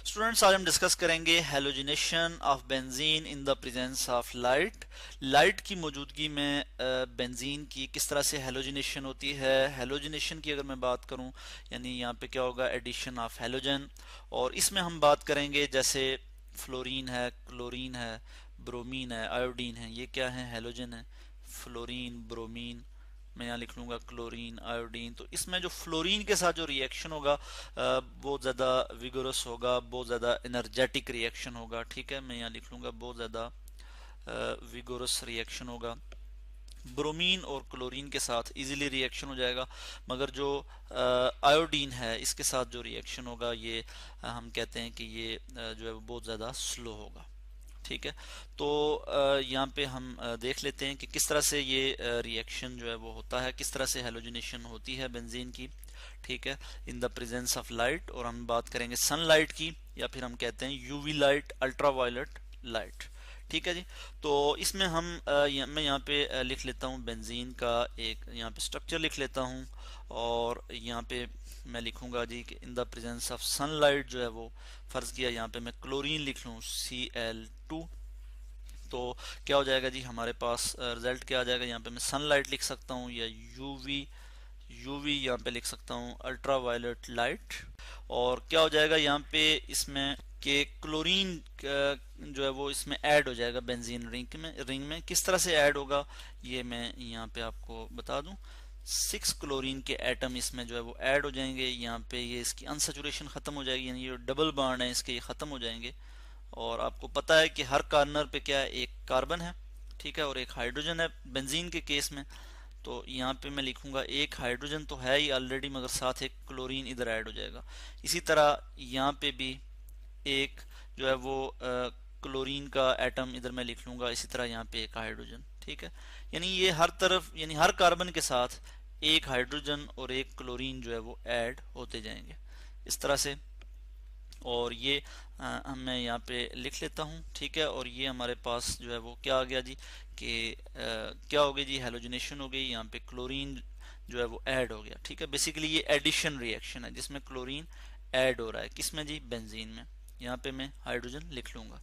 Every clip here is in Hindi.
स्टूडेंट्स, आज हम डिस्कस करेंगे halogenation of benzene in the presence of light. Light की मौजूदगी में बेंजीन की किस तरह से हैलोजिनेशन होती है। हैलोजिनेशन की अगर मैं बात करूं, यानी यहाँ पे क्या होगा, एडिशन ऑफ हैलोजन। और इसमें हम बात करेंगे जैसे फ्लोरीन है, क्लोरीन है, ब्रोमीन है, आयोडीन है, ये क्या है, हैलोजन है। फ्लोरीन, ब्रोमीन, मैं यहाँ लिख लूंगा क्लोरीन, आयोडीन। तो इसमें जो फ्लोरीन के साथ जो रिएक्शन होगा बहुत ज़्यादा विगोरस होगा, बहुत ज़्यादा एनर्जेटिक रिएक्शन होगा। ठीक है, मैं यहाँ लिख लूंगा बहुत ज़्यादा विगोरस रिएक्शन होगा। ब्रोमीन और क्लोरीन के साथ इजीली रिएक्शन हो जाएगा, मगर जो आयोडीन है इसके साथ जो रिएक्शन होगा ये हम कहते हैं कि ये जो है वो बहुत ज़्यादा स्लो होगा। ठीक है, तो यहाँ पे हम देख लेते हैं कि किस तरह से ये रिएक्शन जो है वो होता है, किस तरह से हैलोजिनेशन होती है बेंजीन की। ठीक है, in the presence of light. और हम बात करेंगे सनलाइट की, या फिर हम कहते हैं यूवी लाइट, अल्ट्रावायलेट लाइट। ठीक है जी, तो इसमें हम मैं यहाँ पे लिख लेता हूँ बेंजीन का एक यहाँ पे स्ट्रक्चर लिख लेता हूँ। और यहाँ पे मैं लिखूंगा जी कि in the presence of sunlight जो है वो, फर्ज किया यहाँ पे मैं क्लोरीन लिख लूँ Cl2, तो क्या हो जाएगा जी, हमारे पास रिजल्ट क्या आ जाएगा। यहाँ पे मैं सनलाइट लिख सकता हूँ या यूवी यूवी यहाँ पे लिख सकता हूँ, अल्ट्रावायलेट लाइट। और क्या हो जाएगा यहाँ पे इसमें कि क्लोरीन जो है वो इसमें ऐड हो जाएगा बेंजीन रिंग में किस तरह से ऐड होगा ये मैं यहाँ पे आपको बता दूं। 6 क्लोरीन के एटम इसमें जो है वो ऐड हो जाएंगे। यहाँ पे ये इसकी अनसेचुरेशन खत्म हो जाएगी, यानी ये डबल बॉन्ड है इसके, ये खत्म हो जाएंगे। और आपको पता है कि हर कार्नर पे क्या है, एक कार्बन है। ठीक है, और एक हाइड्रोजन है बेंजीन के केस में। तो यहाँ पे मैं लिखूंगा एक हाइड्रोजन तो है ही ऑलरेडी, मगर साथ एक क्लोरीन इधर ऐड हो जाएगा। इसी तरह यहाँ पे भी एक जो है वो क्लोरीन का एटम इधर मैं लिख लूंगा, इसी तरह यहाँ पे एक हाइड्रोजन। ठीक है, यानी ये हर तरफ, यानी हर कार्बन के साथ एक हाइड्रोजन और एक क्लोरीन जो है वो ऐड होते जाएंगे इस तरह से। और ये मैं यहाँ पे लिख लेता हूँ। ठीक है, और ये हमारे पास जो है वो क्या आ गया जी कि क्या हो गई जी, हैलोजिनेशन हो गई। यहाँ पे क्लोरीन जो है वो ऐड हो गया। ठीक है, बेसिकली ये एडिशन रिएक्शन है जिसमें क्लोरीन ऐड हो रहा है, किसमें जी, बेंजीन में। यहाँ पे मैं हाइड्रोजन लिख लूंगा।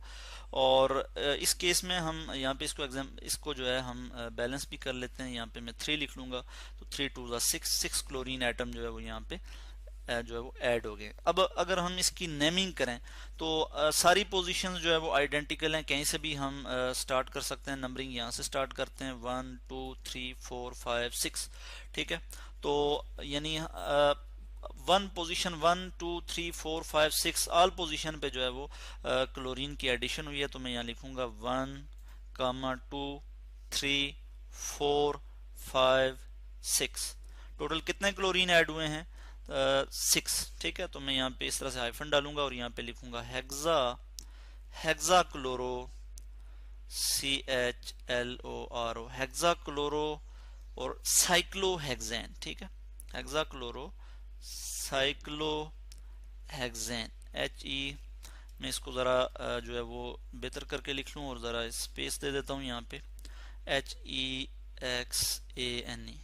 और इस केस में हम यहाँ पे इसको जो है हम बैलेंस भी कर लेते हैं। यहाँ पे मैं 3 लिख लूंगा, तो 3 2 6 क्लोरीन एटम जो है वो यहाँ पे जो है वो ऐड हो गए। अब अगर हम इसकी नेमिंग करें तो सारी पोजीशंस जो है वो आइडेंटिकल हैं, कहीं से भी हम स्टार्ट कर सकते हैं। नंबरिंग यहाँ से स्टार्ट करते हैं 1 2 3 4 5 6। ठीक है, तो यानी 1 2 3 4 5 6 ऑल पोजीशन पे जो है वो क्लोरीन की एडिशन हुई है। तो मैं यहाँ लिखूंगा 1 2 3 4 5 6। टोटल कितने क्लोरीन ऐड हुए हैं, 6। ठीक है, तो मैं यहाँ पे इस तरह से हाइफन डालूंगा और यहाँ पे लिखूंगा hexa chloro CHLORO, hexa chloro और साइक्लोहेक्सेन। ठीक है, हेक्सा क्लोरो साइक्लोहेक्सेन HE। मैं इसको ज़रा जो है वो बेहतर करके लिख लूँ और ज़रा स्पेस दे देता हूँ यहाँ पे, HEXANE।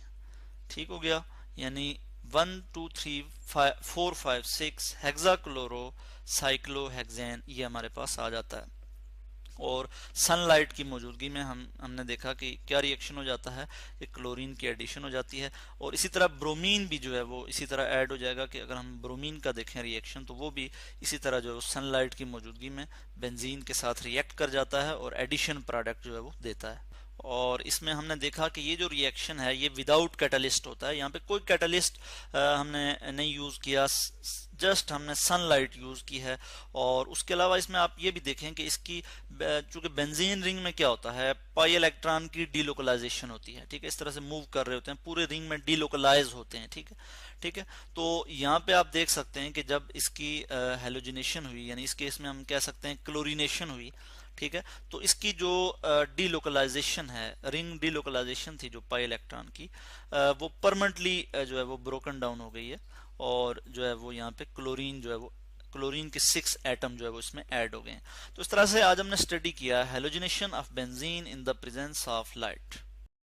ठीक हो गया, यानी 1 2 3 4 5 6 हेक्साक्लोरो साइक्लोहेक्सेन ये हमारे पास आ जाता है। और सनलाइट की मौजूदगी में हमने देखा कि क्या रिएक्शन हो जाता है, कि क्लोरीन की एडिशन हो जाती है। और इसी तरह ब्रोमीन भी जो है वो इसी तरह ऐड हो जाएगा, कि अगर हम ब्रोमीन का देखें रिएक्शन तो वो भी इसी तरह जो सनलाइट की मौजूदगी में बेंजीन के साथ रिएक्ट कर जाता है और एडिशन प्रोडक्ट जो है वो देता है। और इसमें हमने देखा कि ये जो रिएक्शन है ये विदाउट कैटलिस्ट होता है। यहाँ पे कोई कैटलिस्ट हमने नहीं यूज किया, जस्ट हमने सनलाइट यूज की है। और उसके अलावा इसमें आप ये भी देखें कि इसकी चूंकि बेंजीन रिंग में क्या होता है, पाई इलेक्ट्रॉन की डीलोकलाइजेशन होती है। ठीक है, इस तरह से मूव कर रहे होते हैं, पूरे रिंग में डीलोकलाइज होते हैं। ठीक है, ठीक है, तो यहाँ पे आप देख सकते हैं कि जब इसकी हैलोजिनेशन हुई, यानी इस केस में हम कह सकते हैं क्लोरीनेशन हुई। ठीक है, तो इसकी जो डीलोकलाइजेशन है, रिंग डीलोकलाइजेशन थी जो पाई इलेक्ट्रॉन की, वो परमानेंटली जो है वो ब्रोकन डाउन हो गई है। और जो है वो यहाँ पे क्लोरीन जो है वो, क्लोरीन के 6 एटम जो है वो इसमें ऐड हो गए हैं। तो इस तरह से आज हमने स्टडी किया halogenation of benzene in the presence of light.